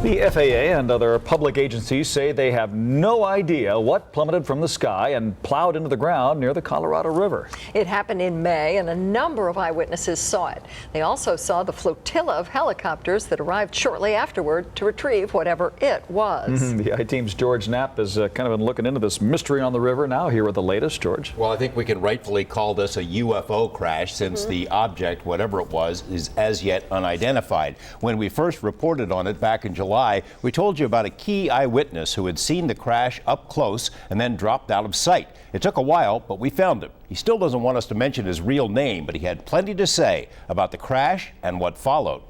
The FAA and other public agencies say they have no idea what plummeted from the sky and plowed into the ground near the Colorado River. It happened in May, and a number of eyewitnesses saw it. They also saw the flotilla of helicopters that arrived shortly afterward to retrieve whatever it was. The I-Team's George Knapp has kind of been looking into this mystery on the river. Now here with the latest. George. Well, I think we can rightfully call this a UFO crash since the object, whatever it was, is as yet unidentified. When we first reported on it back in July, we told you about a key eyewitness who had seen the crash up close and then dropped out of sight. It took a while, but we found him. He still doesn't want us to mention his real name, but he had plenty to say about the crash and what followed.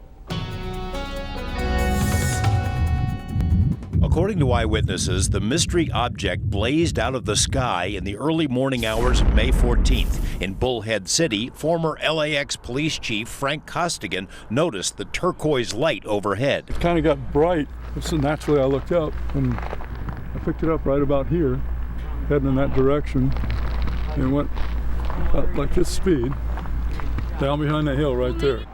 According to eyewitnesses, the mystery object blazed out of the sky in the early morning hours of May 14th. In Bullhead City, former LAX police chief Frank Costigan noticed the turquoise light overhead. It kind of got bright, so naturally I looked up and I picked it up right about here, heading in that direction, and it went up like this speed, down behind that hill right there.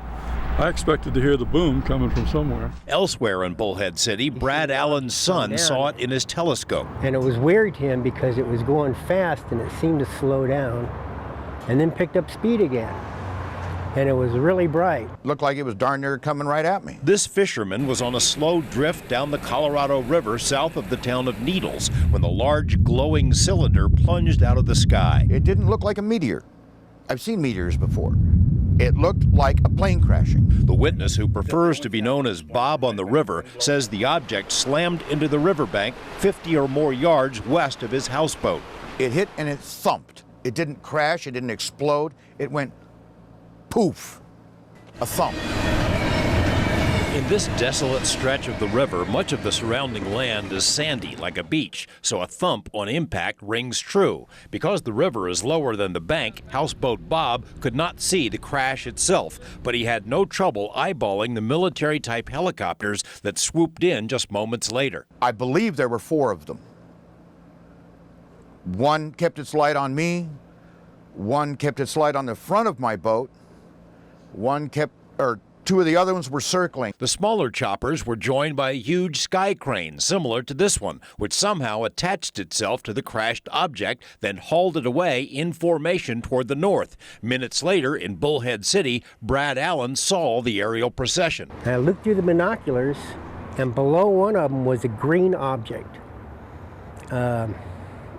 I expected to hear the boom coming from somewhere. Elsewhere in Bullhead City, Brad Allen's son saw it in his telescope. And it was weird to him because it was going fast and it seemed to slow down and then picked up speed again. And it was really bright. Looked like it was darn near coming right at me. This fisherman was on a slow drift down the Colorado River south of the town of Needles when the large glowing cylinder plunged out of the sky. It didn't look like a meteor. I've seen meteors before. It looked like a plane crashing. The witness, who prefers to be known as Bob on the river, says the object slammed into the riverbank 50 or more yards west of his houseboat. It hit and it thumped. It didn't crash, it didn't explode. It went poof, a thump. In this desolate stretch of the river, much of the surrounding land is sandy like a beach, so a thump on impact rings true. Because the river is lower than the bank, houseboat Bob could not see the crash itself, but he had no trouble eyeballing the military-type helicopters that swooped in just moments later. I believe there were 4 of them. One kept its light on me, one kept its light on the front of my boat, two of the other ones were circling. The smaller choppers were joined by a huge sky crane similar to this one, which somehow attached itself to the crashed object, then hauled it away in formation toward the north. Minutes later, in Bullhead City, Brad Allen saw the aerial procession. I looked through the binoculars, and below one of them was a green object.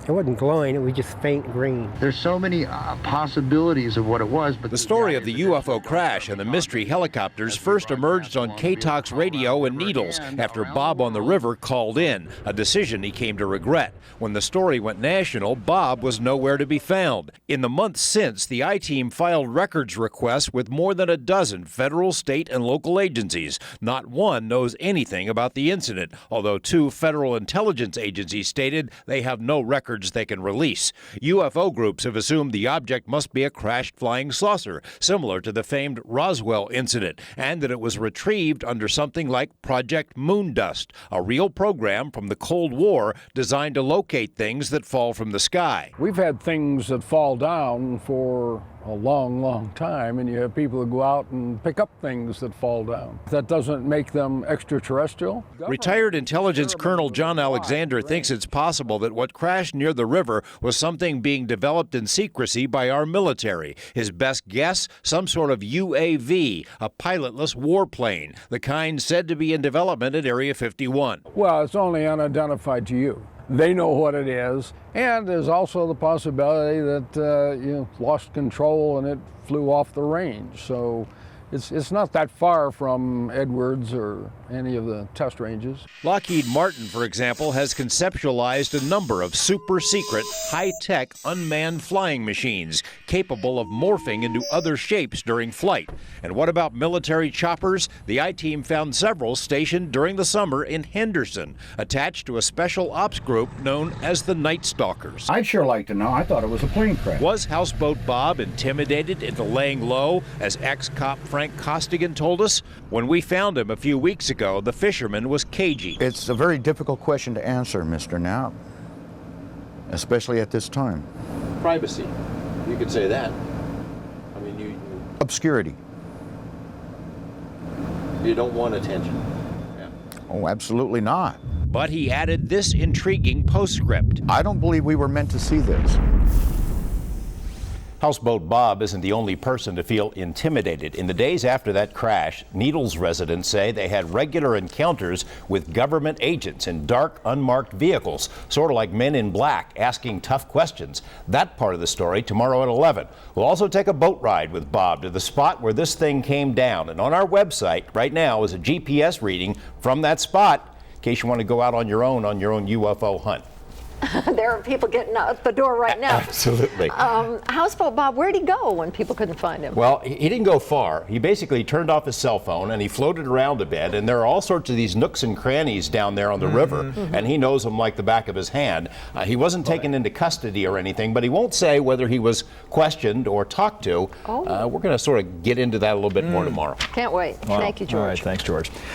It wasn't glowing, it was just faint green. There's so many possibilities of what it was. But the story of the UFO crash and the mystery helicopters first emerged on K-Talk's radio in Needles after Bob on the river called in, a decision he came to regret. When the story went national, Bob was nowhere to be found. In the months since, the I-Team filed records requests with more than a dozen federal, state, and local agencies. Not one knows anything about the incident, although 2 federal intelligence agencies stated they have no records they can release. UFO groups have assumed the object must be a crashed flying saucer, similar to the famed Roswell incident, and that it was retrieved under something like Project Moondust, a real program from the Cold War designed to locate things that fall from the sky. We've had things that fall down for a long, long time, and you have people who go out and pick up things that fall down. That doesn't make them extraterrestrial. Retired intelligence Colonel John Alexander thinks it's possible that what crashed near the river was something being developed in secrecy by our military. His best guess, some sort of UAV, a pilotless warplane, the kind said to be in development at Area 51. Well, it's only unidentified to you. They know what it is, and there's also the possibility that lost control and it flew off the range. So it's not that far from Edwards or any of the test ranges. Lockheed Martin, for example, has conceptualized a number of super-secret, high-tech, unmanned flying machines capable of morphing into other shapes during flight. And what about military choppers? The I-Team found several stationed during the summer in Henderson, attached to a special ops group known as the Night Stalkers. I'd sure like to know. I thought it was a plane crash. Was Houseboat Bob intimidated into laying low, as ex-cop Frank Costigan told us? When we found him a few weeks ago, the fisherman was cagey. It's a very difficult question to answer, Mr. Knapp, especially at this time. Privacy, you could say that. I mean, Obscurity. You don't want attention. Yeah. Oh, absolutely not. But he added this intriguing postscript. I don't believe we were meant to see this. Houseboat Bob isn't the only person to feel intimidated. In the days after that crash, Needles residents say they had regular encounters with government agents in dark, unmarked vehicles, sort of like men in black, asking tough questions. That part of the story tomorrow at 11. We'll also take a boat ride with Bob to the spot where this thing came down. And on our website right now is a GPS reading from that spot in case you want to go out on your own UFO hunt. There are people getting out the door right now. Absolutely. Houseboat Bob, where'd he go when people couldn't find him? Well, he didn't go far. He basically turned off his cell phone and he floated around a bit. And there are all sorts of these nooks and crannies down there on the river, and he knows them like the back of his hand. He wasn't taken into custody or anything, but he won't say whether he was questioned or talked to. We're going to sort of get into that a little bit more tomorrow. Can't wait. Thank you, George. All right, thanks, George.